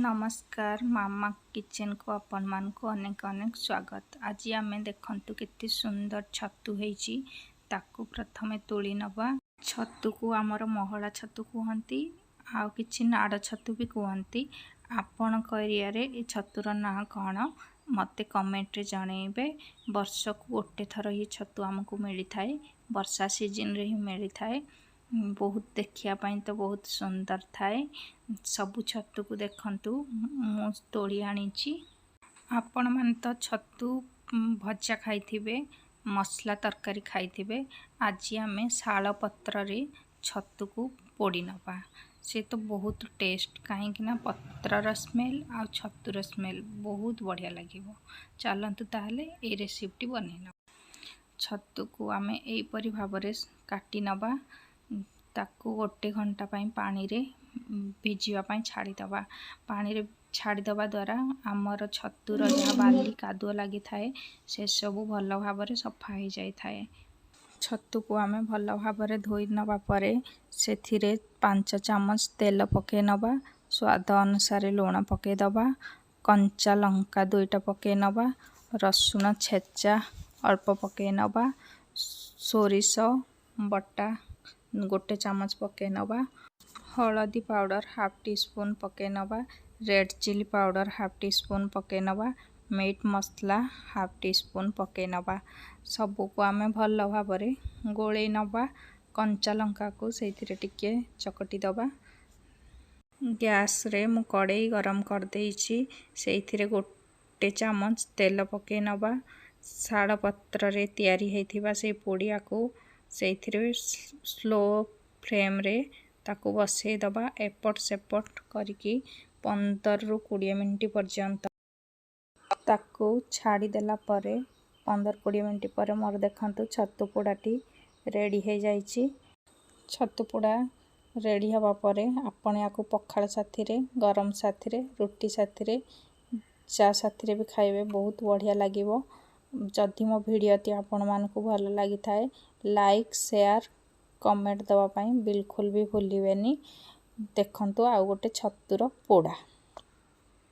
नमस्कार मामा किचन को आपण मान को अनेक अनेक स्वागत। आज आमे देखंतु केते सुंदर छतु हेची। ताकू प्रथमे तोली नबा। छतु को आमर महला छतु कहंती आ किछि नाड़ छतु भी कहंती। आपण एरिया रे ए छतुर ना कौन मते कमेंट रे जणेबे। वर्ष को गोटे थर ही छतु हमको मिली थाए, वर्षा सीजन रे ही मिली थाए। बहुत देखिया पाई तो बहुत सुंदर थाए। सबु छतु को देखंतु मु तोड़ी आनीची। आपण मान तो छतु भजा खाइथिबे, मसला तरकारी खाइथिबे। आज आमे शाल पत्र रे छतु को पोड़ी नबा। से तो बहुत टेस्ट कहीं ना पत्रर स्मेल आ छतुर स्मेल बहुत बढ़िया लागिवो। चलंतु ताहले ए रेसिपी बनेना। छतु को आमे एपरी भाबरे काटी नबा। ताकू गोटे घंटा पाई पानी रे भिजिवा पाई छाड़ी दबा। पानी रे छाड़ी दबा द्वारा आमर छतुर जहाँ बाली कादुआ लगी थाए से सबू भल भाबरे सफा हो जाई थाए। छतु को आमे भल भाबरे धोई नबा परे सेथिरे 5 चामच तेल पके नबा। स्वाद अनुसार लूण पके दबा। कंचा लंका 2टा पके नबा। रसुण छेचा अल्प पके नबा। सोरिष बटा 1 चामच पके नबा। हलदी पाउडर हाफ टी स्पून पके नबा। Red chilli powder half teaspoon पके नबा। मीट मसला हाफ टी स्पून पके नबा। सबू को आमे भल भाबरे गोले नबा। कंचा लंका को सेथिरे टिके चकटी दबा। गैस रे मु कड़ाई गरम कर देइछि। सेथिरे 1 चामच तेल पके नबा। शाल पत्र रे तैयारी हेथिबा से पोड़िया को सेथिरे स्लो फ्लेम रे ताको बसई दबा। एपट सेपट करिकी 15 रु 20 मिनट पर्यंत ताको छाड़ी देला परे 15-20 मिनट पर मोर देखंतु छतु पोड़ाटी रेडी हो जाइछि। छतु पोड़ा रेडी हवा परे आपण याको पखाल साथी रे, गरम साथी रे, रोटी साथी रे, चा साथी रे भी खाइबे बहुत बढ़िया लागिवो। जदि मो वीडियो ती आपण मानकु भल लागि थाए लाइक शेयर कमेंट दवा पाई बिल्कुल भी भूलिबेनी। देखंतु आ गोटे छतुर पोड़ा।